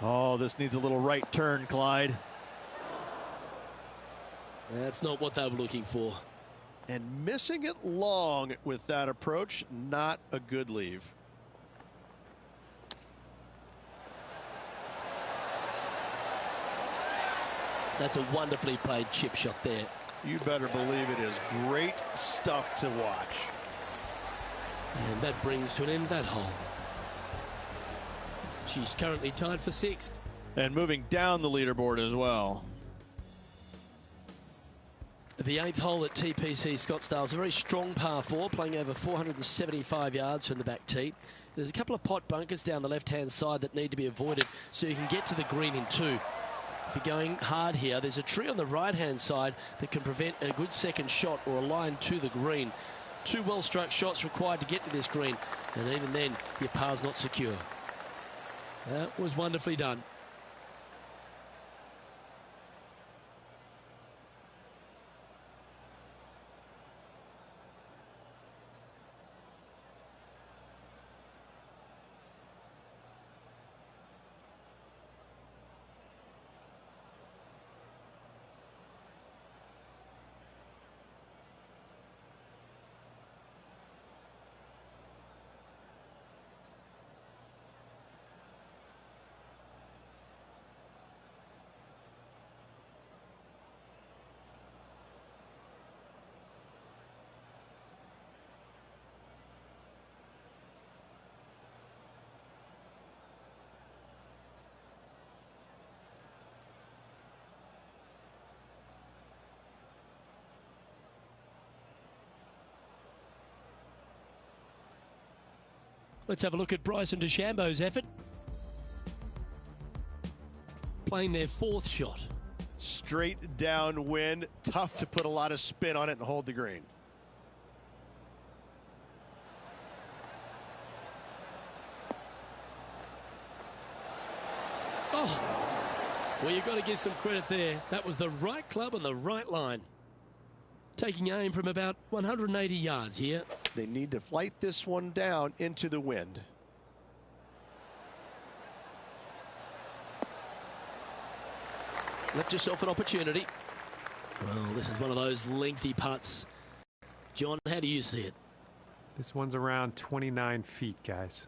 Oh, this needs a little right turn, Clyde. That's not what they were looking for. And missing it long with that approach, not a good leave. That's a wonderfully played chip shot there. You better believe it is great stuff to watch. And that brings to an end that hole. She's currently tied for 6th. And moving down the leaderboard as well. The 8th hole at TPC Scottsdale is a very strong par 4, playing over 475 yards from the back tee. There's a couple of pot bunkers down the left-hand side that need to be avoided so you can get to the green in 2. If you're going hard here, there's a tree on the right-hand side that can prevent a good second shot or a line to the green. 2 well-struck shots required to get to this green, and even then, your par's not secure. That was wonderfully done. Let's have a look at Bryson DeChambeau's effort. Playing their 4th shot. Straight downwind, tough to put a lot of spin on it and hold the green. Oh, well, you've got to give some credit there. That was the right club on the right line. Taking aim from about 180 yards here. They need to flight this one down into the wind. Left yourself an opportunity. Well, this is one of those lengthy putts. John, how do you see it? This one's around 29 feet, guys.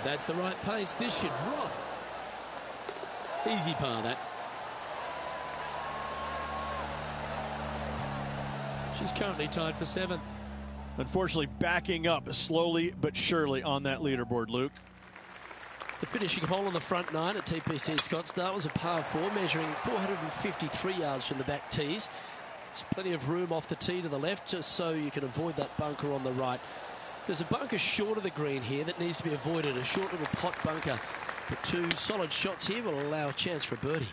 That's the right pace. This should drop. Easy par, that. She's currently tied for 7th. Unfortunately, backing up slowly but surely on that leaderboard, Luke. The finishing hole on the front 9 at TPC Scottsdale was a par 4, measuring 453 yards from the back tees. There's plenty of room off the tee to the left, just so you can avoid that bunker on the right. There's a bunker short of the green here that needs to be avoided, a short little pot bunker. But 2 solid shots here will allow a chance for a birdie.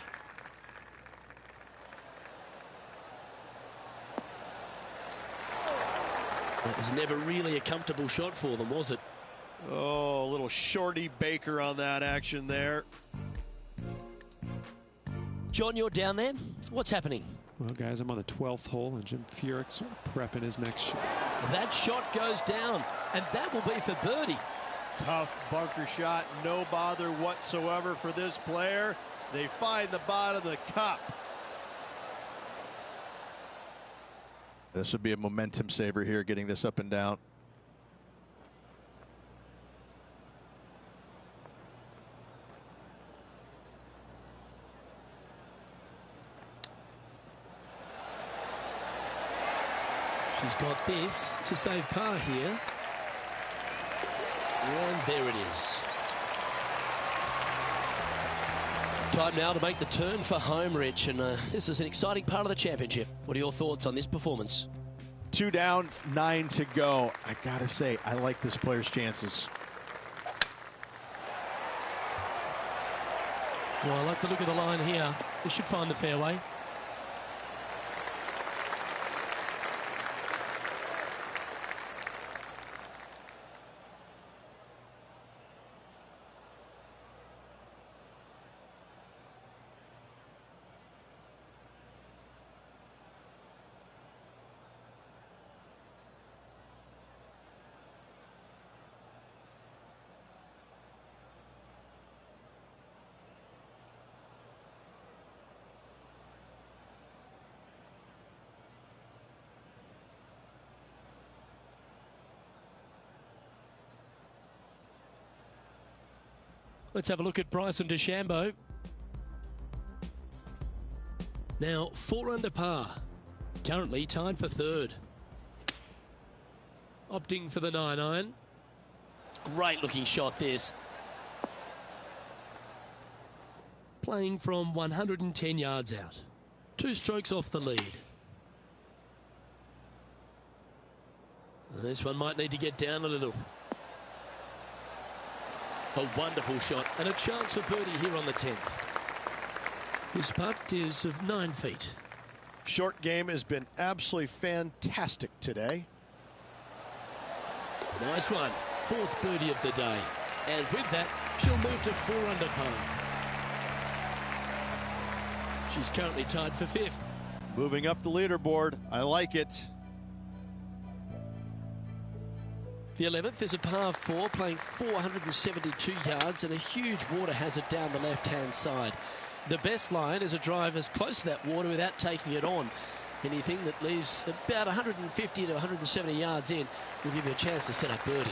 That was never really a comfortable shot for them, was it? Oh, a little shorty Baker on that action there. John, you're down there. What's happening? Well, guys, I'm on the 12th hole, and Jim Furyk's prepping his next shot. That shot goes down, and that will be for birdie. Tough bunker shot, no bother whatsoever for this player. They find the bottom of the cup. This would be a momentum saver here, getting this up and down. She's got this to save par here. And there it is. Time now to make the turn for home, Rich. And this is an exciting part of the championship. What are your thoughts on this performance? 2 down, 9 to go. I gotta say, I like this player's chances. Well, I like the look of the line here. This should find the fairway. Let's have a look at Bryson DeChambeau. Now 4 under par, currently tied for third. Opting for the 9-iron. Great looking shot this. Playing from 110 yards out. 2 strokes off the lead. This one might need to get down a little. A wonderful shot and a chance for birdie here on the 10th. His putt is of 9 feet. Short game has been absolutely fantastic today. Nice one. 4th birdie of the day. And with that, she'll move to 4 under par. She's currently tied for 5th. Moving up the leaderboard. I like it. The 11th is a par 4, playing 472 yards and a huge water hazard down the left-hand side. The best line is a drive as close to that water without taking it on. Anything that leaves about 150 to 170 yards in will give you a chance to set up birdie.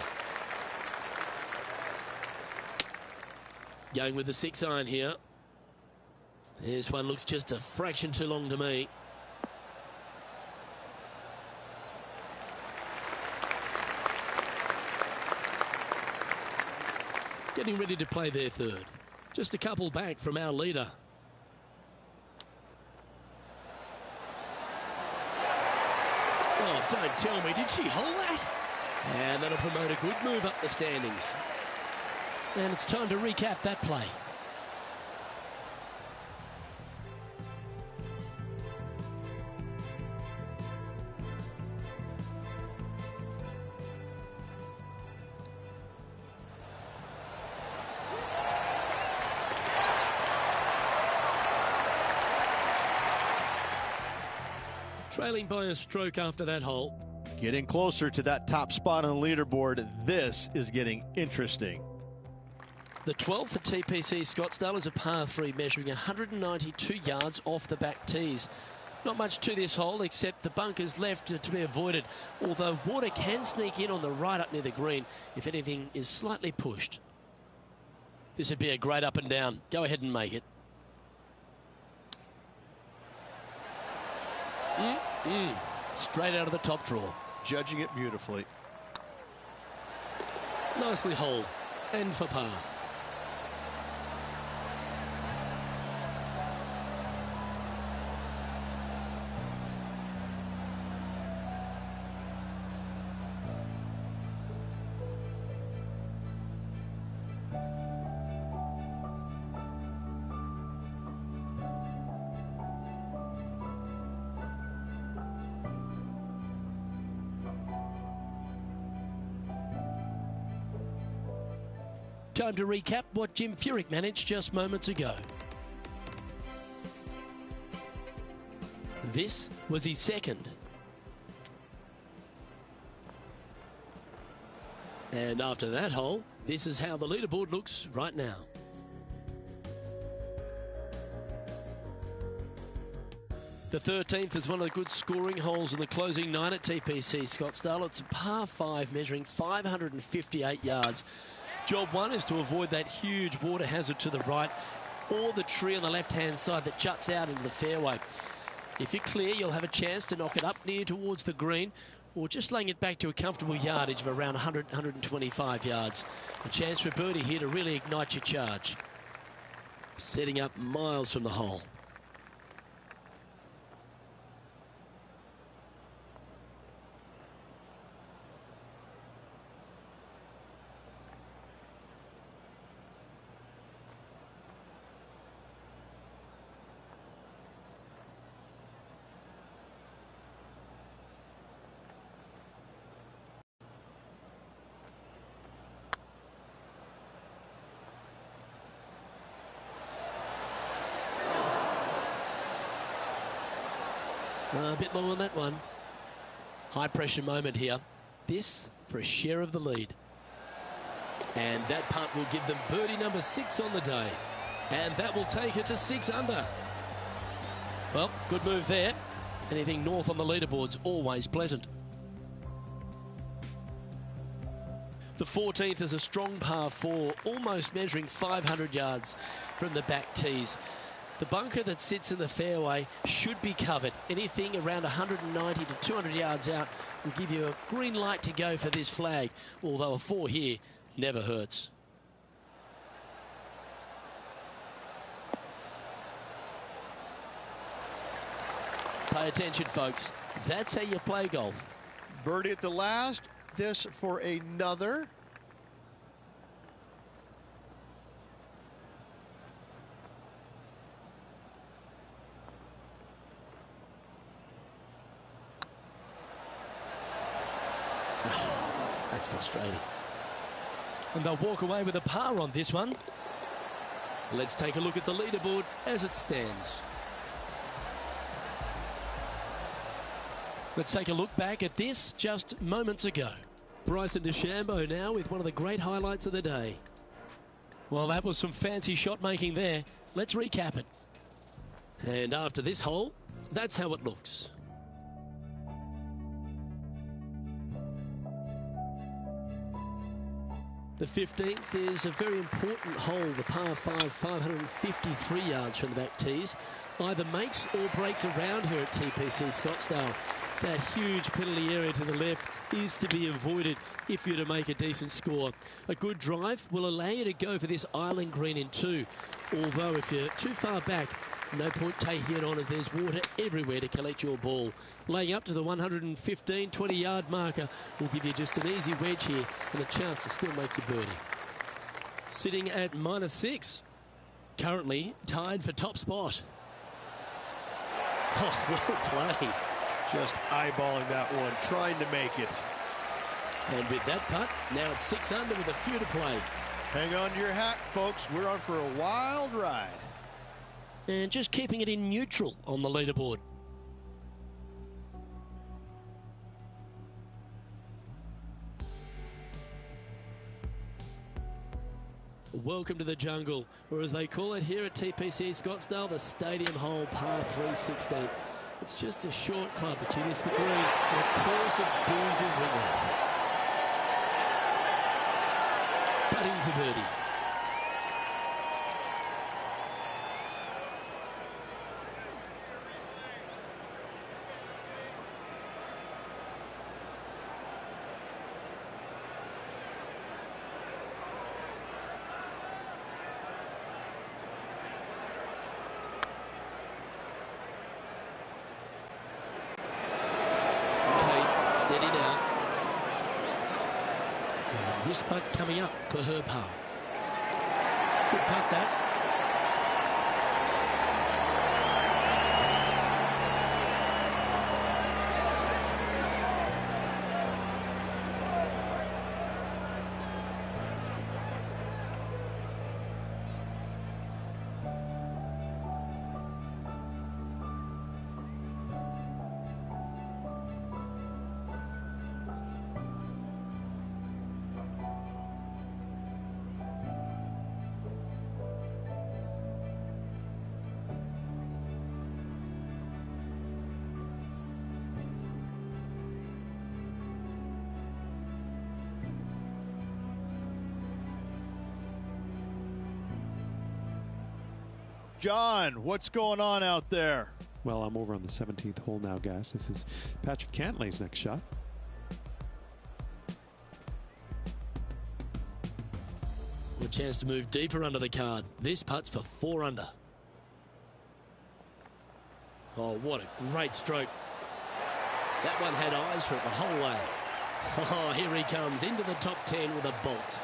Going with the 6-iron here. This one looks just a fraction too long to me. Getting ready to play their third. Just a couple back from our leader. Oh, don't tell me, did she hold that? And that'll promote a good move up the standings. And it's time to recap that play. Trailing by a stroke after that hole. Getting closer to that top spot on the leaderboard. This is getting interesting. The 12th for TPC Scottsdale is a par 3 measuring 192 yards off the back tees. Not much to this hole except the bunkers left to be avoided, although water can sneak in on the right up near the green if anything is slightly pushed. This would be a great up and down. Go ahead and make it. Straight out of the top drawer. Judging it beautifully. Nicely holed and for par. Time to recap what Jim Furyk managed just moments ago. This was his second. And after that hole, this is how the leaderboard looks right now. The 13th is one of the good scoring holes in the closing 9 at TPC Scottsdale. It's a par 5 measuring 558 yards. Job 1 is to avoid that huge water hazard to the right or the tree on the left-hand side that juts out into the fairway. If you're clear, you'll have a chance to knock it up near towards the green or just laying it back to a comfortable yardage of around 100, 125 yards. A chance for birdie here to really ignite your charge. Setting up miles from the hole. A bit long on that one. High pressure moment here. This for a share of the lead. And that putt will give them birdie number 6 on the day. And that will take it to 6 under. Well, good move there. Anything north on the leaderboard's always pleasant. The 14th is a strong par 4, almost measuring 500 yards from the back tees. The bunker that sits in the fairway should be covered. Anything around 190 to 200 yards out will give you a green light to go for this flag, although a 4 here never hurts. Pay attention, folks. That's how you play golf. Birdie at the last. This for another. That's frustrating. And they'll walk away with a par on this one. Let's take a look at the leaderboard as it stands. Let's take a look back at this just moments ago. Bryson DeChambeau now with one of the great highlights of the day. Well, that was some fancy shot making there. Let's recap it. And after this hole, that's how it looks. The 15th is a very important hole, the par 5, 553 yards from the back tees. Either makes or breaks around here at TPC Scottsdale. That huge penalty area to the left is to be avoided if you're to make a decent score. A good drive will allow you to go for this island green in 2. Although if you're too far back, no point taking it on as there's water everywhere to collect your ball. Laying up to the 115, 20-yard marker will give you just an easy wedge here and a chance to still make the birdie. Sitting at -6. Currently tied for top spot. Oh, well played. Just eyeballing that one, trying to make it. And with that putt, now it's 6 under with a few to play. Hang on to your hat, folks. We're on for a wild ride. And just keeping it in neutral on the leaderboard. Welcome to the jungle, or as they call it here at TPC Scottsdale, the Stadium Hole par 316. It's just a short club, but you miss the green. And of course, of bulls will win that. Putting for birdie. Steady now. And this putt coming up for her par. Good putt that. John, what's going on out there? Well, I'm over on the 17th hole now, guys. This is Patrick Cantlay's next shot. A chance to move deeper under the card. This putt's for 4 under. Oh, what a great stroke. That one had eyes for it the whole way. Oh, here he comes into the top 10 with a bolt.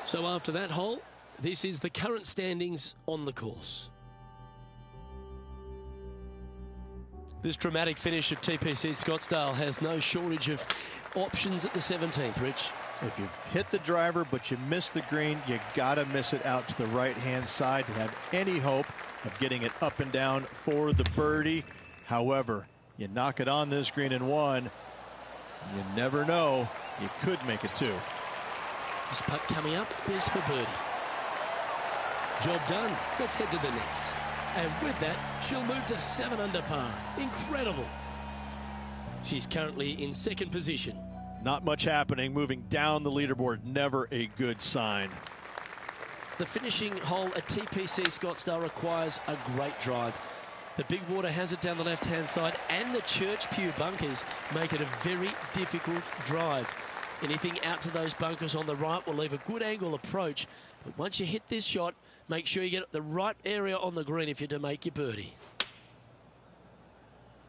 So after that hole, this is the current standings on the course. This dramatic finish of TPC Scottsdale has no shortage of options at the 17th, Rich. If you've hit the driver but you miss the green, you gotta miss it out to the right-hand side to have any hope of getting it up and down for the birdie. However, you knock it on this green in 1, you never know, you could make it 2. This putt coming up is for birdie. Job done. Let's head to the next. And with that, she'll move to 7 under par. Incredible. She's currently in second position. Not much happening. Moving down the leaderboard, never a good sign. The finishing hole at TPC Scottsdale requires a great drive. The big water has it down the left-hand side, and the Church Pew bunkers make it a very difficult drive. Anything out to those bunkers on the right will leave a good angle approach, but once you hit this shot, make sure you get the right area on the green if you're to make your birdie.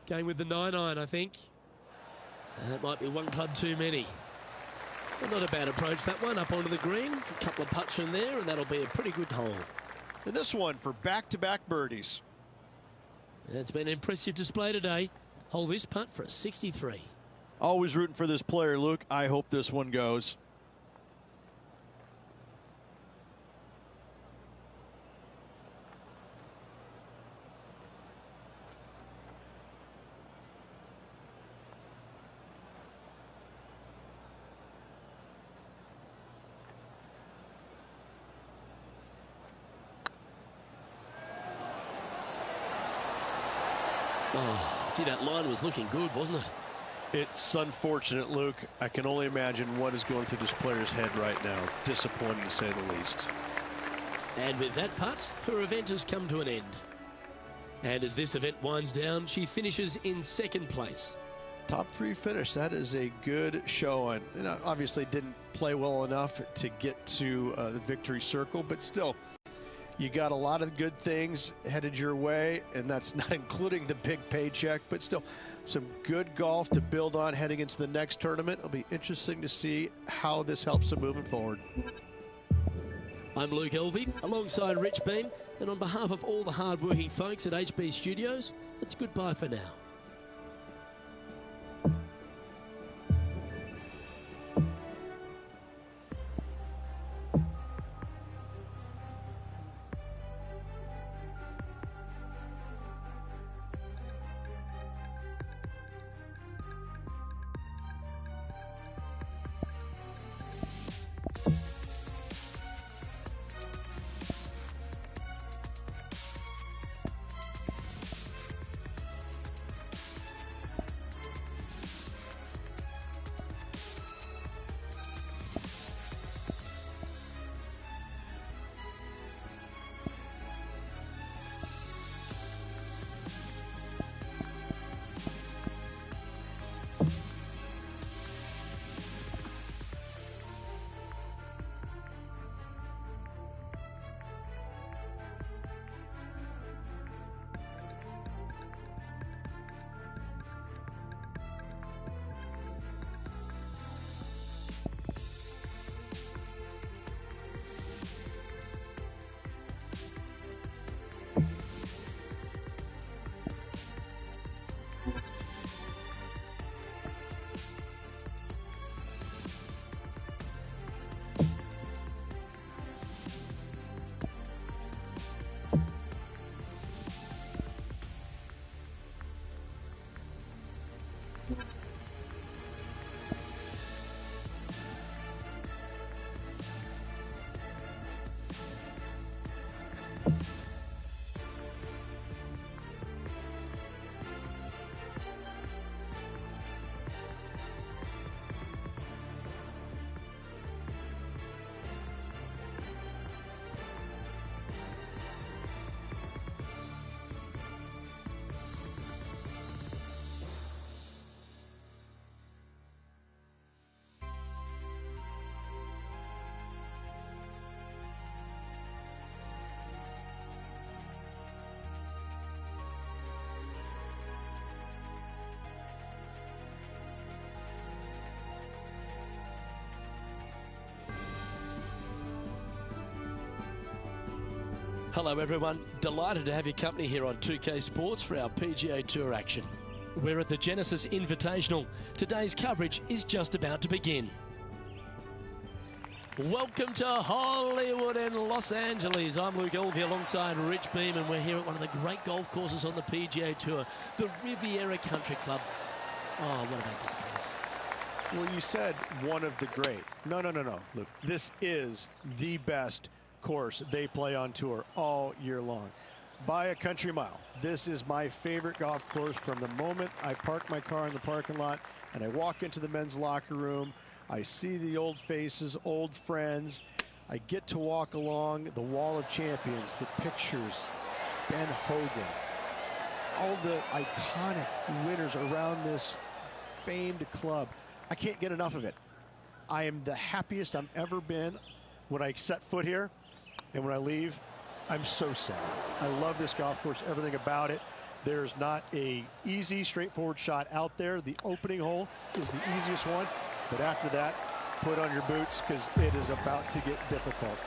Going with the 9-iron, I think. That might be one club too many. But not a bad approach, that one, up onto the green. A couple of putts from there, and that'll be a pretty good hole. And this one for back-to-back birdies. It's been an impressive display today. Hold this putt for a 63. Always rooting for this player, Luke. I hope this one goes. Oh, gee, that line was looking good, wasn't it? It's unfortunate, Luke. I can only imagine what is going through this player's head right now. Disappointing, to say the least. And with that putt, her event has come to an end. And as this event winds down, she finishes in second place. Top 3 finish. That is a good showing. And obviously didn't play well enough to get to the victory circle, but still, you got a lot of good things headed your way, and that's not including the big paycheck, but still some good golf to build on heading into the next tournament. It'll be interesting to see how this helps them moving forward. I'm Luke Elvey, alongside Rich Beam, and on behalf of all the hard-working folks at HB Studios, it's goodbye for now. Hello everyone, delighted to have your company here on 2K Sports for our PGA Tour action. We're at the Genesis Invitational. Today's coverage is just about to begin. Welcome to Hollywood and Los Angeles. I'm Luke Elvey alongside Rich Beam, and we're here at one of the great golf courses on the PGA Tour, the Riviera Country Club. Oh, what about this place? Well, you said one of the great. No, Luke. This is the best course they play on tour all year long. by a country mile. This is my favorite golf course from the moment I park my car in the parking lot and I walk into the men's locker room. I see the old faces, old friends. I get to walk along the wall of champions, the pictures, Ben Hogan, all the iconic winners around this famed club. I can't get enough of it. I am the happiest I've ever been when I set foot here, and when I leave, I'm so sad. I love this golf course, everything about it. There's not a easy, straightforward shot out there. The opening hole is the easiest one, but after that, put on your boots because it is about to get difficult.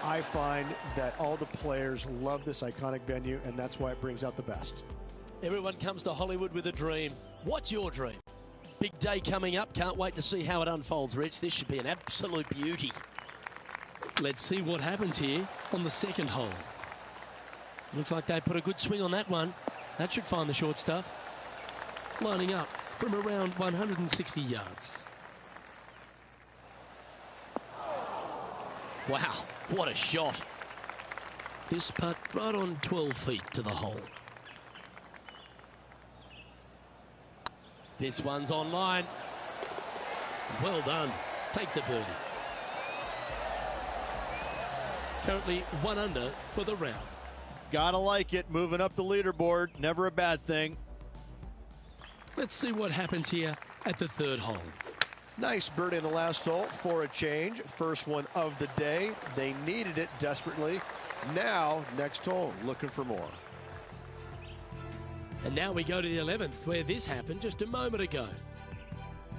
I find that all the players love this iconic venue, and that's why it brings out the best. Everyone comes to Hollywood with a dream. What's your dream? Big day coming up. Can't wait to see how it unfolds, Rich. This should be an absolute beauty. Let's see what happens here on the second hole. Looks like they put a good swing on that one. That should find the short stuff. Lining up from around 160 yards. Wow, what a shot. This putt right on 12 feet to the hole. This one's online. Well done. Take the birdie. Currently 1 under for the round. Gotta like it, moving up the leaderboard, never a bad thing. Let's see what happens here at the third hole. Nice birdie in the last hole for a change. First one of the day. They needed it desperately. Now, next hole, looking for more. And now we go to the 11th, where this happened just a moment ago.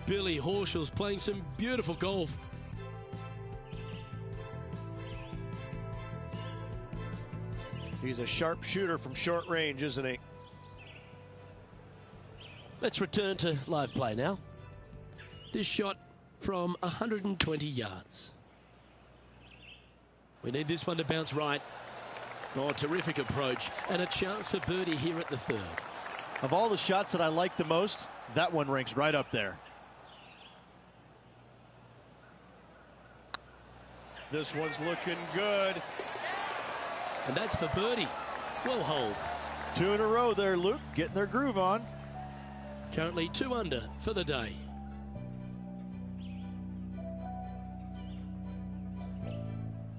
Billy Horschel's playing some beautiful golf. He's a sharp shooter from short range, isn't he? Let's return to live play now. This shot from 120 yards. We need this one to bounce right. Oh, terrific approach. And a chance for birdie here at the third. Of all the shots that I like the most, that one ranks right up there. This one's looking good. And that's for birdie. Well hold. 2 in a row there, Luke, getting their groove on. Currently 2 under for the day.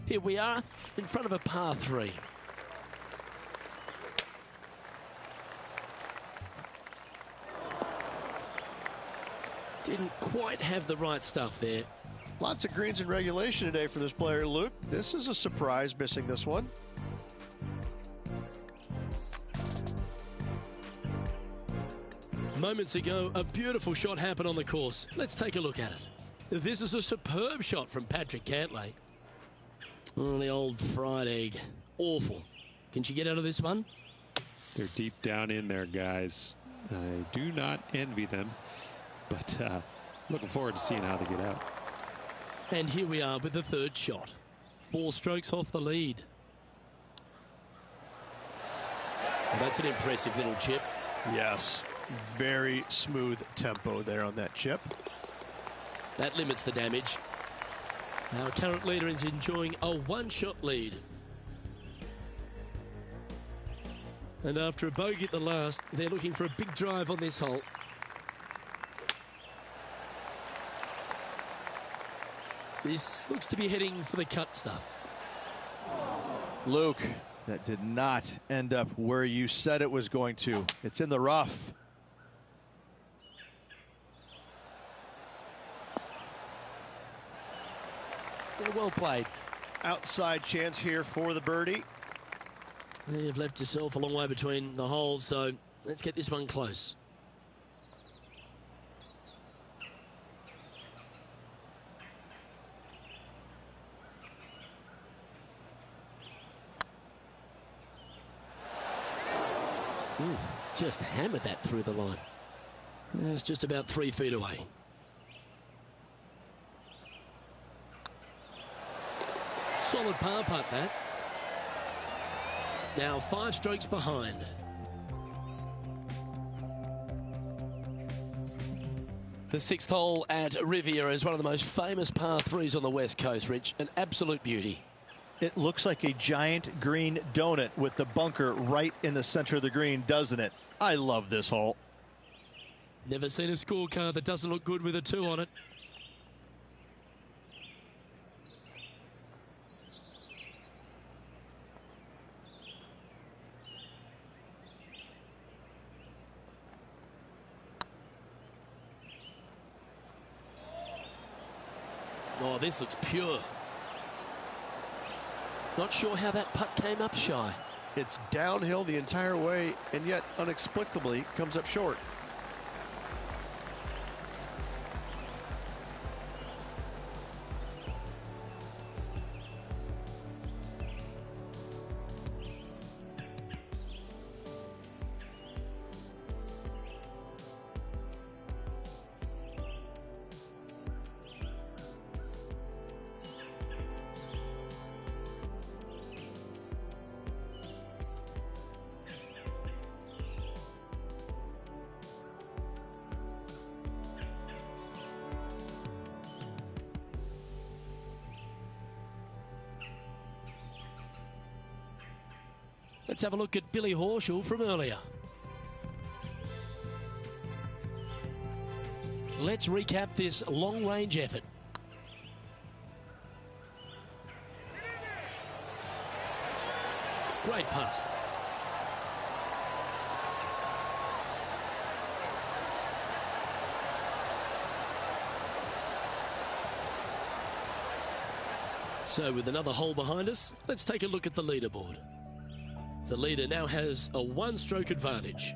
Here we are in front of a par 3. Didn't quite have the right stuff there. Lots of greens in regulation today for this player, Luke. This is a surprise, missing this one. Moments ago, a beautiful shot happened on the course. Let's take a look at it. This is a superb shot from Patrick Cantlay. Oh, the old fried egg. Awful. Can she get out of this one? They're deep down in there, guys. I do not envy them, but looking forward to seeing how they get out. And here we are with the third shot. 4 strokes off the lead. Well, that's an impressive little chip. Yes, very smooth tempo there on that chip. That limits the damage. Our current leader is enjoying a 1-shot lead. And after a bogey at the last, they're looking for a big drive on this hole. This looks to be heading for the cut stuff. Luke, that did not end up where you said it was going to. It's in the rough. Yeah, well played. Outside chance here for the birdie. You've left yourself a long way between the holes, so let's get this one close. Ooh, just hammered that through the line. It's just about 3 feet away. Solid par putt, that. Now 5 strokes behind. The 6th hole at Riviera is one of the most famous par 3s on the West Coast, Rich. An absolute beauty. It looks like a giant green donut with the bunker right in the center of the green, doesn't it? I love this hole. Never seen a scorecard that doesn't look good with a 2 on it. Oh, this looks pure. Not sure how that putt came up shy. It's downhill the entire way, and yet inexplicably comes up short. Let's have a look at Billy Horschel from earlier. Let's recap this long-range effort. Great putt. So with another hole behind us, let's take a look at the leaderboard. The leader now has a 1-stroke advantage.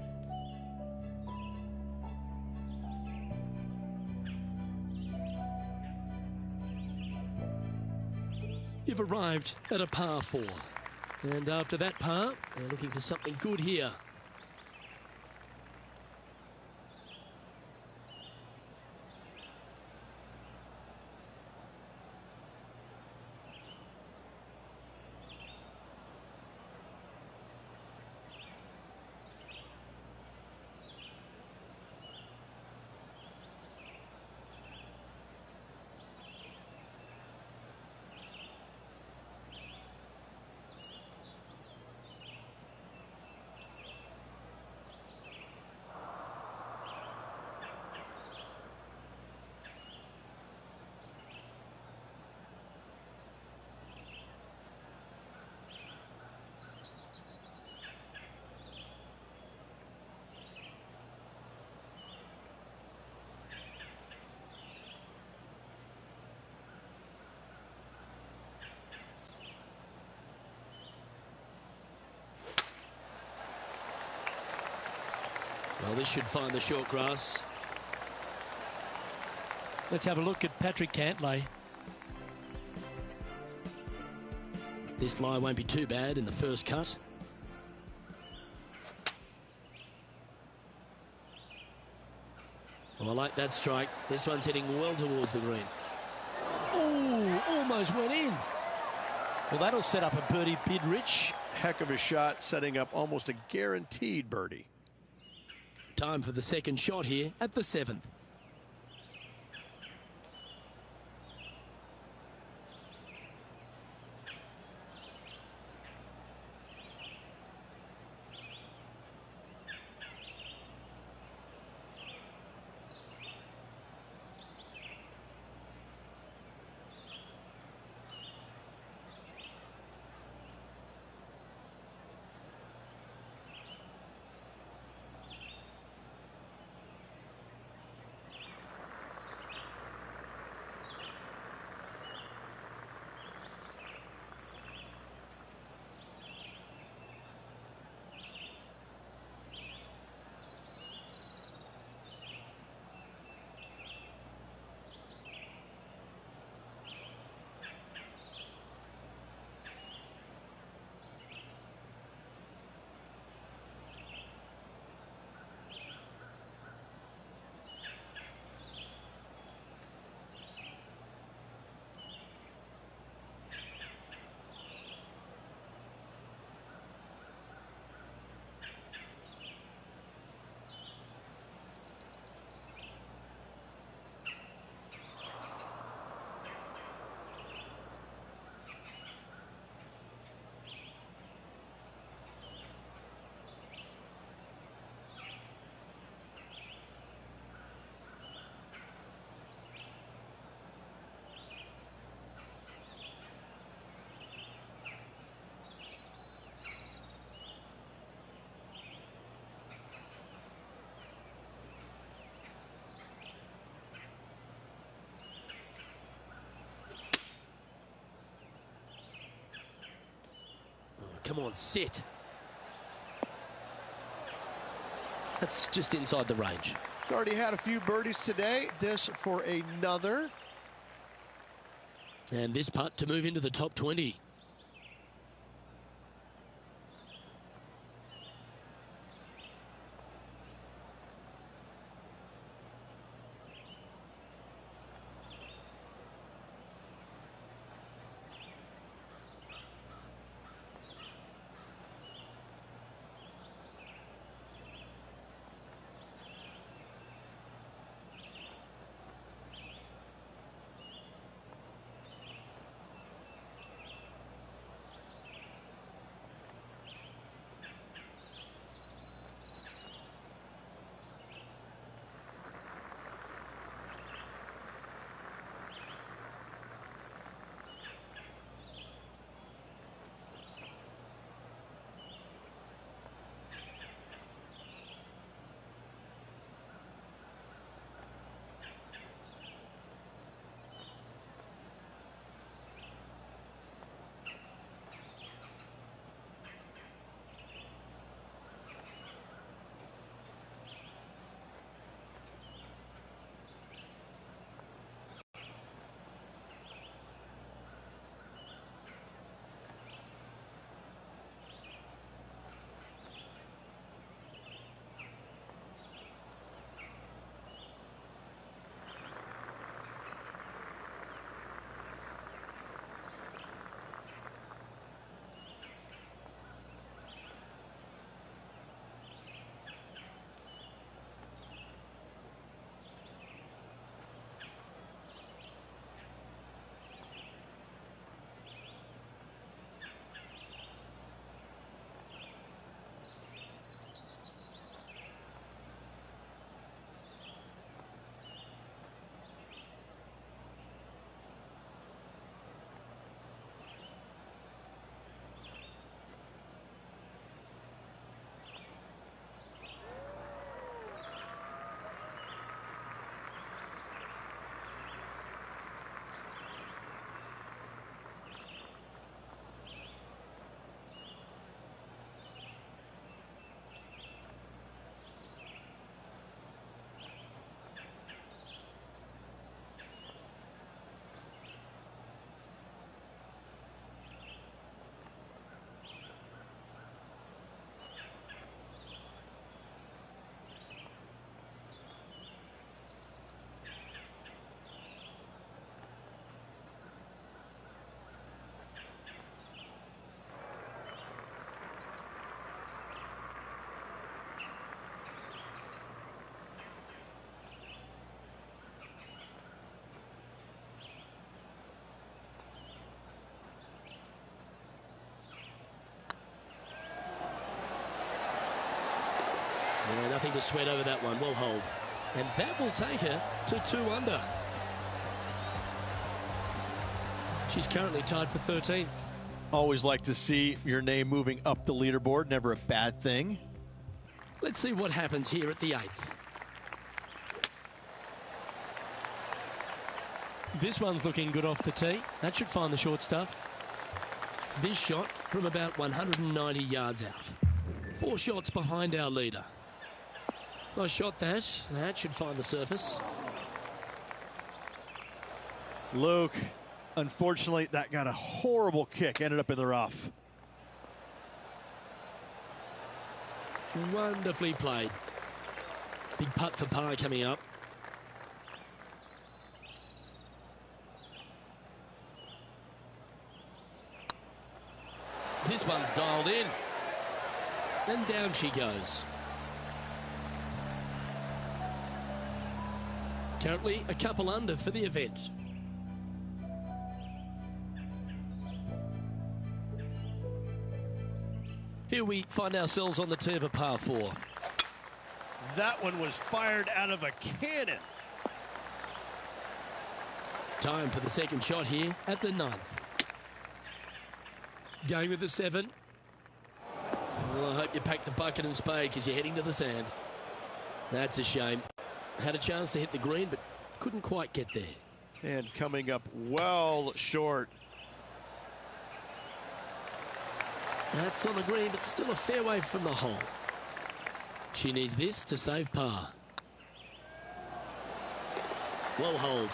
You've arrived at a par 4. And after that par, they're looking for something good here. Well, this should find the short grass. Let's have a look at Patrick Cantlay. This lie won't be too bad in the first cut. Well, I like that strike. This one's heading well towards the green. Oh, almost went in. Well, that'll set up a birdie bid, Rich. Heck of a shot, setting up almost a guaranteed birdie. Time for the second shot here at the 7th. Come on, sit. That's just inside the range. Already had a few birdies today. This for another. And this putt to move into the top 20. Yeah, nothing to sweat over that one. Well hold. And that will take her to 2 under. She's currently tied for 13th. Always like to see your name moving up the leaderboard. Never a bad thing. Let's see what happens here at the 8th. This one's looking good off the tee. That should find the short stuff. This shot from about 190 yards out. 4 shots behind our leader. Nice shot that. That should find the surface. Luke, unfortunately, that got a horrible kick. Ended up in the rough. Wonderfully played. Big putt for par coming up. This one's dialed in. And down she goes. Currently a couple under for the event. Here we find ourselves on the tee of a par 4. That one was fired out of a cannon. Time for the second shot here at the 9th. Going with the 7. Well, I hope you pack the bucket and spade because you're heading to the sand. That's a shame. Had a chance to hit the green, but couldn't quite get there. And coming up well short. That's on the green, but still a fair way from the hole. She needs this to save par. Well hold.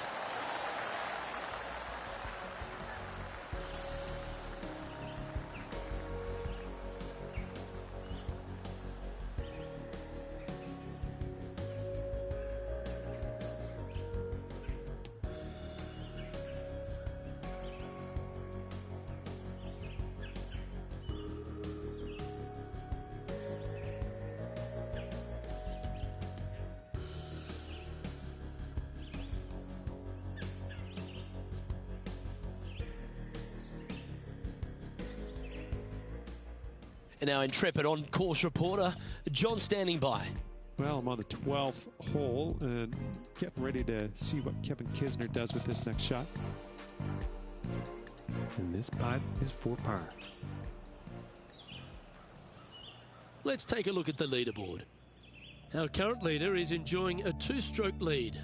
And our intrepid on-course reporter, John, standing by. Well, I'm on the 12th hole and getting ready to see what Kevin Kisner does with this next shot. And this putt is for par. Let's take a look at the leaderboard. Our current leader is enjoying a two-stroke lead.